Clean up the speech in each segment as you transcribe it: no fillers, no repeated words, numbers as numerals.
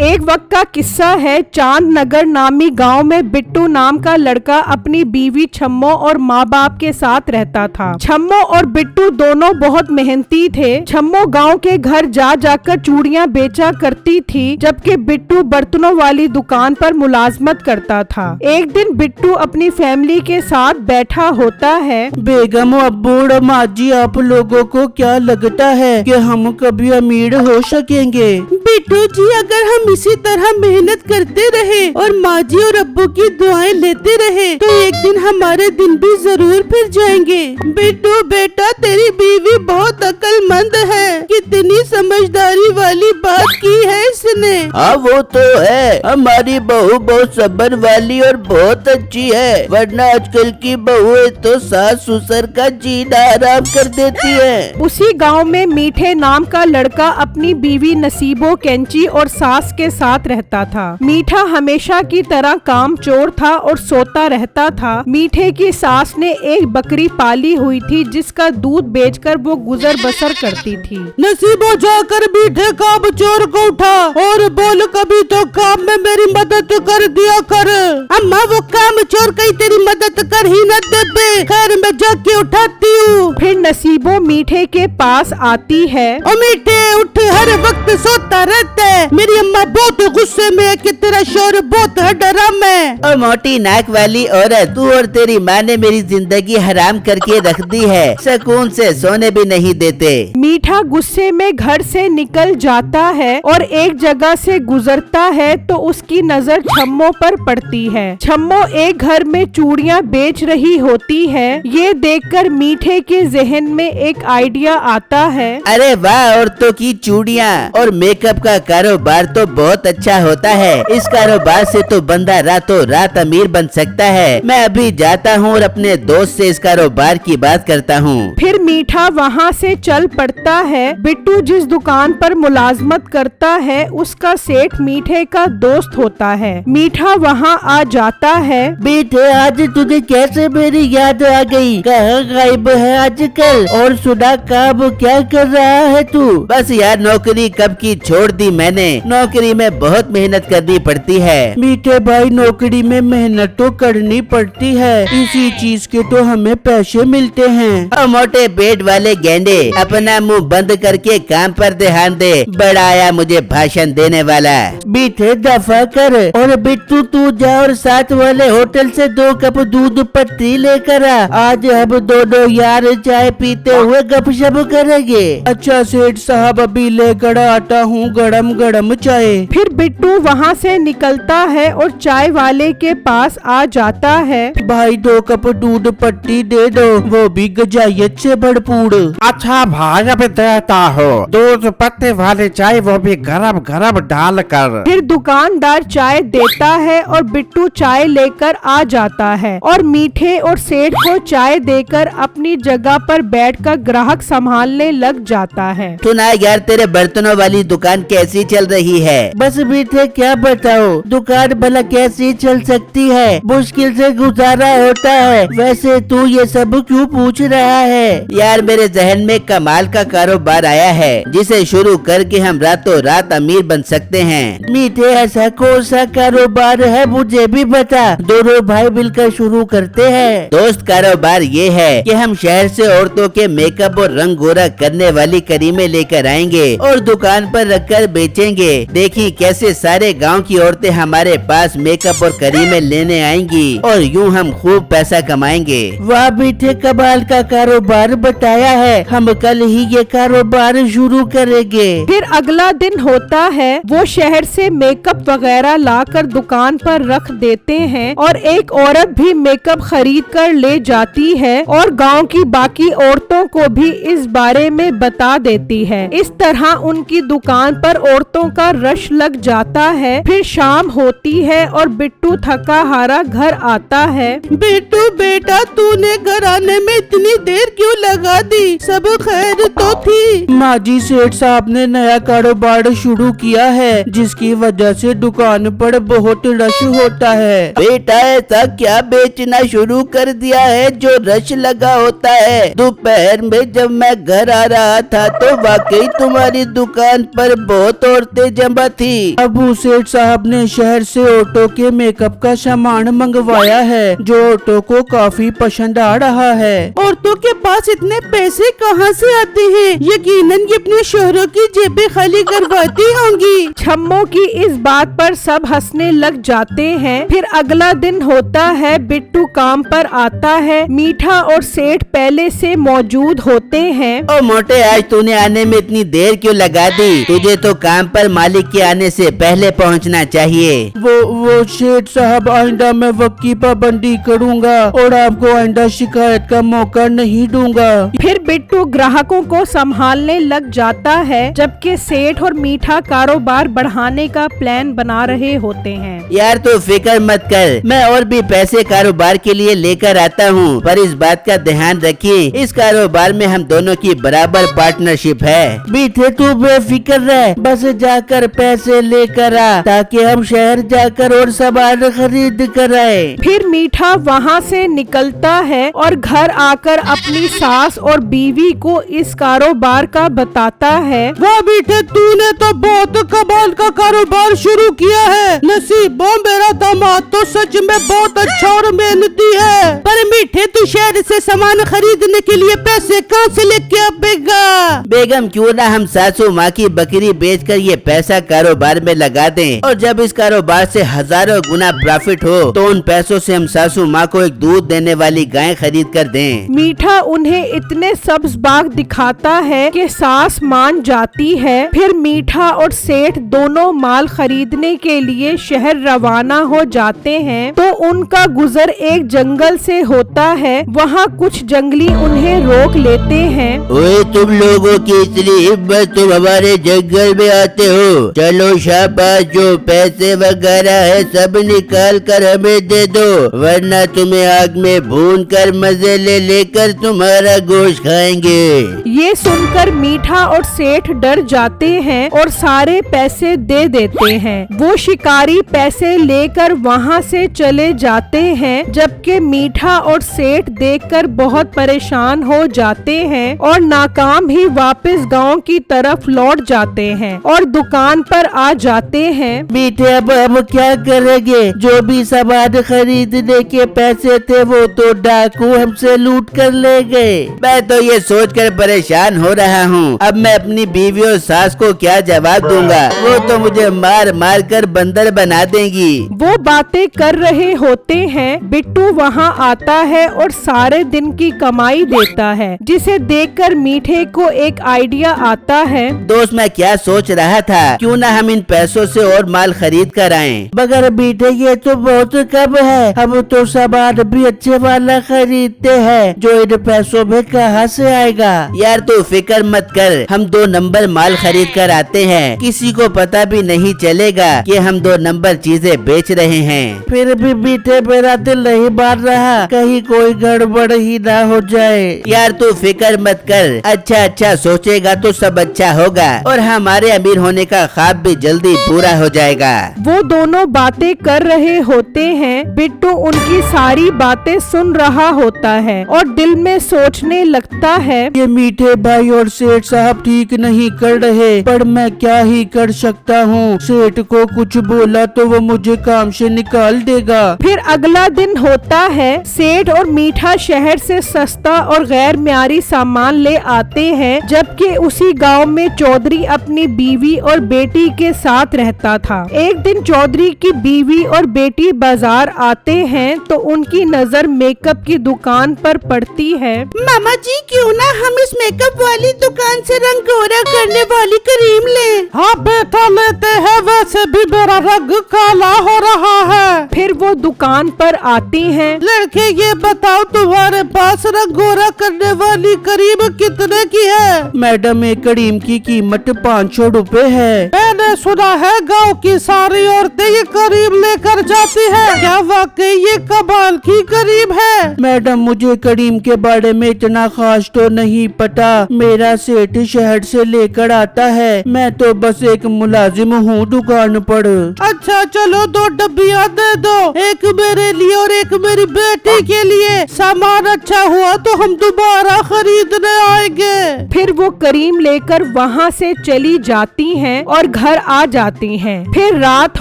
एक वक्त का किस्सा है। चांद नगर नामी गांव में बिट्टू नाम का लड़का अपनी बीवी छम्मो और माँ बाप के साथ रहता था। छम्मो और बिट्टू दोनों बहुत मेहनती थे। छम्मो गांव के घर जा जाकर चूड़ियाँ बेचा करती थी, जबकि बिट्टू बर्तनों वाली दुकान पर मुलाजमत करता था। एक दिन बिट्टू अपनी फैमिली के साथ बैठा होता है। बेगम, अब्बू और माँ जी, आप लोगों को क्या लगता है कि हम कभी अमीर हो सकेंगे? बिट्टू जी, अगर हम इसी तरह मेहनत करते रहे और माँ जी और अब्बू की दुआएं लेते रहे तो एक दिन हमारे दिन भी जरूर फिर जाएंगे। बिट्टू बेटा, तेरी बीवी बहुत अक्लमंद है। कितनी समझदारी वाली बात की है इसने। हाँ, वो तो है। हमारी बहू बहुत सब्र वाली और बहुत अच्छी है, वरना आजकल की बहुएं तो सास ससुर का जीना आराम कर देती है। उसी गांव में मीठे नाम का लड़का अपनी बीवी नसीबो, कैंची और सास के साथ रहता था। मीठा हमेशा की तरह कामचोर था और सोता रहता था। मीठे की सास ने एक बकरी पाली हुई थी, जिसका दूध बेचकर वो गुजर बसर करती थी। नसीबो, जाकर मीठे कामचोर को उठा और बोल, कभी तो काम में मेरी मदद कर दिया कर। अम्मा, वो कामचोर कहीं तेरी मदद कर ही न दे। खैर, मैं जाके उठाती हूँ। फिर नसीबो मीठे के पास आती है। ओ मीठे, उठ, हर वक्त सोता रहता है। मेरी अम्मा बहुत गुस्से में है कि तेरा शोर बहुत है डराम है। और मोटी नाक वाली औरत, तू और तेरी माँ ने मेरी जिंदगी हराम करके रख दी है। सुकून से सोने भी नहीं देते। मीठा गुस्से में घर से निकल जाता है और एक जगह से गुजरता है तो उसकी नजर छम्मो पर पड़ती है। छम्मो एक घर में चूड़ियाँ बेच रही होती है। ये देखकर मीठे के जहन में एक आइडिया आता है। अरे वाह, औरतों की चूड़ियाँ और मेकअप का कारोबार तो बहुत अच्छा होता है। इस कारोबार से तो बंदा रातों रात अमीर बन सकता है। मैं अभी जाता हूँ और अपने दोस्त से इस कारोबार की बात करता हूँ। फिर मीठा वहाँ से चल पड़ता है। बिट्टू जिस दुकान पर मुलाजमत करता है उसका सेठ मीठे का दोस्त होता है। मीठा वहाँ आ जाता है। बेटे, आज तुझे कैसे मेरी याद आ गई? कहाँ गायब है आजकल? और सुना, काम क्या कर रहा है तू? बस यार, नौकरी कब की छोड़ दी मैंने। नौकरी में बहुत मेहनत करनी पड़ती है। मीठे भाई, नौकरी में मेहनत तो करनी पड़ती है, इसी चीज के तो हमें पैसे मिलते हैं। और मोटे पेट वाले गेंडे, अपना मुंह बंद करके काम पर ध्यान दे। बड़ा आया मुझे भाषण देने वाला। मीठे, दफा कर। और बिट्टू, तू जा और साथ वाले होटल से 2 कप दूध पत्ती लेकर आ। आज हम दोनों यार चाय पीते हुए गपशप करेंगे। अच्छा सेठ साहब, अभी लेकर आता हूँ गरम गरम चाय। फिर बिट्टू वहाँ से निकलता है और चाय वाले के पास आ जाता है। भाई, 2 कप दूध पत्ती दे दो, वो भी गजायत से भरपूर। अच्छा भाई, अब देता हो। दूध पत्ते वाली चाय, वो भी गरम गरम डाल कर। फिर दुकानदार चाय देता है और बिट्टू चाय लेकर आ जाता है और मीठे और सेठ को चाय देकर अपनी जगह पर बैठकर ग्राहक संभालने लग जाता है। सुना यार, तेरे बर्तनों वाली दुकान कैसी चल रही है? बस मीठे, क्या बताओ, दुकान भला कैसी चल सकती है? मुश्किल से गुजारा होता है। वैसे तू ये सब क्यों पूछ रहा है? यार, मेरे जहन में कमाल का कारोबार आया है, जिसे शुरू करके हम रातों रात अमीर बन सकते हैं। मीठे, ऐसा कौन सा कारोबार है, मुझे भी बता। दोनों भाई मिलकर शुरू करते हैं। दोस्त, कारोबार ये है कि हम शहर से औरतों के मेकअप और रंग गोरा करने वाली करीमें लेकर आएंगे और दुकान पर रखकर बेचेंगे। देखी कैसे सारे गांव की औरतें हमारे पास मेकअप और करीमें लेने आएंगी और यूं हम खूब पैसा कमाएंगे। वाह मीठे, कमाल का कारोबार बताया है। हम कल ही ये कारोबार शुरू करेंगे। फिर अगला दिन होता है। वो शहर से मेकअप वगैरह लाकर दुकान पर रख देते हैं और एक औरत भी मेकअप खरीद कर ले जाती है और गांव की बाकी औरतों को भी इस बारे में बता देती है। इस तरह उनकी दुकान पर औरतों का रश लग जाता है। फिर शाम होती है और बिट्टू थका हारा घर आता है। बिट्टू बेटा, तूने घर आने में इतनी देर क्यों लगा दी? सब खैर तो थी? माँ जी, सेठ साहब ने नया कारोबार शुरू किया है है, जिसकी वजह से दुकान पर बहुत रश होता है। बेटा ऐसा क्या बेचना शुरू कर दिया है जो रश लगा होता है? दोपहर में जब मैं घर आ रहा था तो वाकई तुम्हारी दुकान पर बहुत औरतें जमा थी। अबू सेठ साहब ने शहर से ऑटो के मेकअप का सामान मंगवाया है, जो ऑटो को काफी पसंद आ रहा है। औरतों के पास इतने पैसे कहाँ से आते हैं? यकीनन ये अपने शोहरों की जेबें खाली करवाती होंगी। छम्मो की इस बात पर सब हंसने लग जाते हैं। फिर अगला दिन होता है, बिट्टू काम पर आता है। मीठा और सेठ पहले से मौजूद होते हैं। ओ मोटे, आज तूने आने में इतनी देर क्यों लगा दी? तुझे तो काम पर मालिक के आने से पहले पहुंचना चाहिए। वो सेठ साहब, आइंदा मैं वक्त की पाबंदी करूँगा और आपको आइंदा शिकायत का मौका नहीं दूंगा। फिर बिट्टू ग्राहकों को संभालने लग जाता है, जबकि सेठ और मीठा कारोबार बढ़ाने का प्लान बना रहे होते हैं। यार तू फिक्र मत कर, मैं और भी पैसे कारोबार के लिए लेकर आता हूँ, पर इस बात का ध्यान रखिए, इस कारोबार में हम दोनों की बराबर पार्टनरशिप है। मीठे तू बेफिक्र रह, बस जाकर पैसे लेकर आ ताकि हम शहर जाकर और सामान खरीद कर आए। फिर मीठा वहाँ से निकलता है और घर आकर अपनी सास और बीवी को इस कारोबार का बताता है। वाह मीठे, तूने तो बहुत कमाल का कारोबार शुरू किया है। नसीबो, मेरा दामाद तो सच में बहुत अच्छा और मेहनती है। पर मीठे, तू शहर से सामान खरीदने के लिए पैसे कहाँ से लेके आएगा? बेगम, क्यों ना हम सासू माँ की बकरी बेचकर ये पैसा कारोबार में लगा दें, और जब इस कारोबार से हजारों गुना प्रॉफिट हो तो उन पैसों से हम सासू माँ को एक दूध देने वाली गाय खरीद कर दें। मीठा उन्हें इतने सब्ज बाग दिखाता है कि सास मान जाती है। फिर मीठा और सेठ दोनों माल खरीदने के लिए शहर रवाना हो जाते हैं। तो उनका गुजर एक जंगल से होता है। वहाँ कुछ जंगली उन्हें रोक लेते हैं। ओए, तुम लोगों की इतनी हिम्मत, तुम हमारे जंगल में आते हो? चलो शाबाश, जो पैसे वगैरह है सब निकाल कर हमें दे दो, वरना तुम्हें आग में भून कर मजे ले लेकर तुम्हारा गोश्त खाएंगे। ये सुनकर मीठा और सेठ डर जाते हैं और सारे पैसे दे देते हैं। वो शिकारी पैसे लेकर वहाँ से चले जाते हैं, जबकि मीठा और सेठ देखकर बहुत परेशान हो जाते हैं और नाकाम ही वापस गांव की तरफ लौट जाते हैं और दुकान पर आ जाते हैं। मीठे, अब हम क्या करेंगे? जो भी सामान खरीदने के पैसे थे वो तो डाकू हमसे लूट कर ले गए। मैं तो ये सोचकर परेशान हो रहा हूँ, अब मैं अपनी बीवी और सास को क्या जवाब दूंगा? वो तो मुझे मार मार कर बंदर बना देंगी। वो बातें कर रहे होते हैं। बिट्टू वहाँ आता है और सारे दिन की कमाई देता है, जिसे देखकर मीठे को एक आइडिया आता है। दोस्त, मैं क्या सोच रहा था, क्यों ना हम इन पैसों से और माल खरीद कर आएं? मगर मीठे, ये तो बहुत कम है। हम तो सामान भी अच्छे वाला खरीदते हैं, जो इन पैसों में कहाँ से आएगा? यार तू फिक्र मत कर, हम 2 नंबर माल खरीद कर आते हैं, किसी को पता भी नहीं चलेगा कि हम 2 नंबर चीजें बेच रहे हैं। फिर भी मीठे, मेरा दिल नहीं मान रहा, कहीं कोई गड़बड़ ही ना हो जाए। यार तू फिक्र मत कर, अच्छा सोचेगा तो सब अच्छा होगा और हमारे अमीर होने का ख्वाब भी जल्दी पूरा हो जाएगा। वो दोनों बातें कर रहे होते हैं। बिट्टू उनकी सारी बातें सुन रहा होता है और दिल में सोचने लगता है, ये मीठे भाई और सेठ साहब ठीक नहीं कर रहे, पर मैं क्या ही कर सकता हूँ। सेठ को कुछ बोला तो वो मुझे काम से निकाल देगा। फिर अगला दिन होता है। सेठ और मीठा शहर से सस्ता और गैर म्यारी सामान ले आते हैं, जबकि उसी गांव में चौधरी अपनी बीवी और बेटी के साथ रहता था। एक दिन चौधरी की बीवी और बेटी बाजार आते हैं तो उनकी नजर मेकअप की दुकान पर पड़ती है। मामा जी, क्यों ना हम इस मेकअप वाली दुकान से रंग गोरा करने वाली क्रीम लें? हाँ बेटा, लेते हैं, वैसे भी मेरा रंग काला हो रहा है। फिर वो दुकान पर आती हैं। लड़के, ये बताओ तुम्हारे पास रंग गोरा करने वाली क्रीम कितने की है? मैडम, एक क्रीम की कीमत 500 रुपए है। मैंने सुना है गांव की सारी औरतें ये क्रीम लेकर जाती हैं। क्या वाकई ये कमाल की क्रीम है? मैडम, मुझे क्रीम के बारे में इतना खास तो नहीं पता। मेरा सेठ शहर से लेकर आता है, मैं तो बस एक मुलाजिम हूँ दुकान पर। अच्छा चलो 2 डब्बियाँ दे दो, एक मेरे लिए और एक मेरी बेटी के लिए। सामान अच्छा हुआ तो हम दोबारा खरीदने आएंगे। फिर वो करीम लेकर वहाँ से चली जाती हैं और घर आ जाती हैं। फिर रात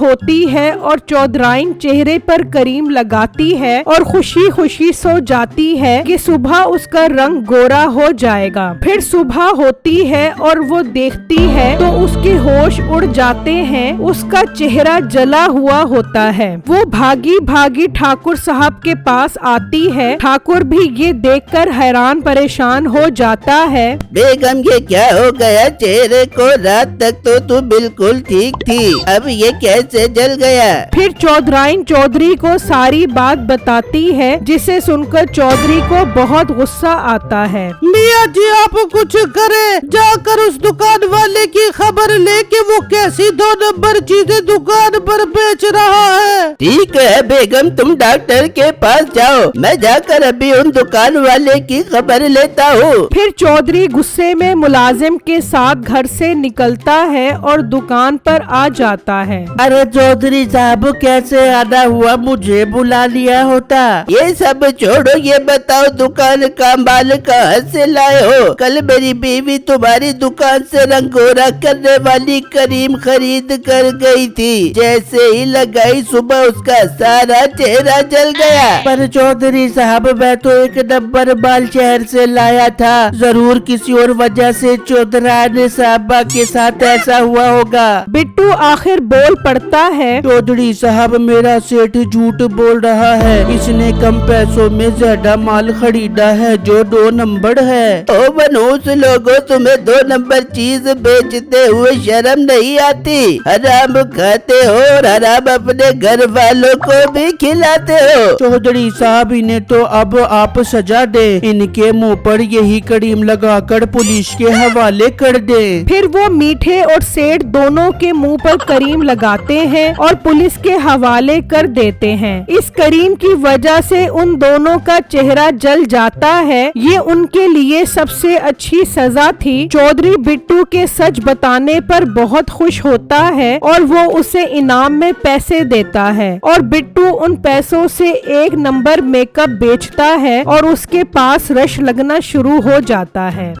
होती है और चौधराइन चेहरे पर करीम लगाती है और खुशी खुशी सो जाती है कि सुबह उसका रंग गोरा हो जाएगा। फिर सुबह होती है और वो देखती है तो उसके होश उड़ जाते हैं। उसका चेहरा जला हुआ होता है। वो भागी भागी ठाकुर साहब के पास आती है। ठाकुर भी ये देखकर हैरान परेशान हो जाता है। बेगम ये क्या हो गया, चेहरे को रात तक तो तू बिल्कुल ठीक थी, अब ये कैसे जल गया। फिर चौधराइन चौधरी को सारी बात बताती है, जिसे सुनकर चौधरी को बहुत गुस्सा आता है। मियाँ जी आप कुछ करें, जाकर उस दुकान वाले की खबर लेके वो कैसी 2 नंबर चीजें दुकान पर बेच रहा है। ठीक है बेगम, तुम डॉक्टर के पास जाओ, मैं जाकर अभी उन दुकान वाले की खबर लेता हूँ। फिर चौधरी गुस्से में मुलाजिम के साथ घर से निकलता है और दुकान पर आ जाता है। अरे चौधरी साहब कैसे आना हुआ, मुझे बुला लिया होता। ये सब छोड़ो, ये बताओ दुकान का माल कहाँ से लाए हो। कल मेरी बीवी तुम्हारी दुकान से रंगोरा करने वाली करीम खरीद कर गई थी, जैसे ही लगाई सुबह उसका सारा चेहरा जल गया। पर चौधरी साहब मैं तो 1 नंबर माल शहर से लाया था, जरूर किसी और वजह से चौधरानी साहबा के साथ ऐसा हुआ होगा। बिट्टू आखिर बोल पड़ता है, चौधरी साहब मेरा सेठ झूठ बोल रहा है, इसने कम पैसों में ज्यादा माल खरीदा है जो 2 नंबर है। ओ मनहूस लोगों, तुम्हें 2 नंबर चीज बेचते हुए शर्म नहीं आती। हराम खाते हो और हराम अपने घर वालों को भी खिलाते हो। चौधरी साहब इन्हें तो अब आप सजा दे, इनके मुंह पर यही करीम लगाकर पुलिस के हवाले कर दे। फिर वो मीठे और सेठ दोनों के मुंह पर करीम लगाते हैं और पुलिस के हवाले कर देते हैं। इस करीम की वजह से उन दोनों का चेहरा जल जाता है। ये उनके लिए सबसे अच्छी सजा थी। चौधरी बिट्टू के सच बताने पर बहुत खुश होता है और वो उसे इनाम में पैसे देता है और बिट्टू उन पैसों से 1 नंबर मेकअप बेचता है और उसके पास रश लगना शुरू हो जाता है।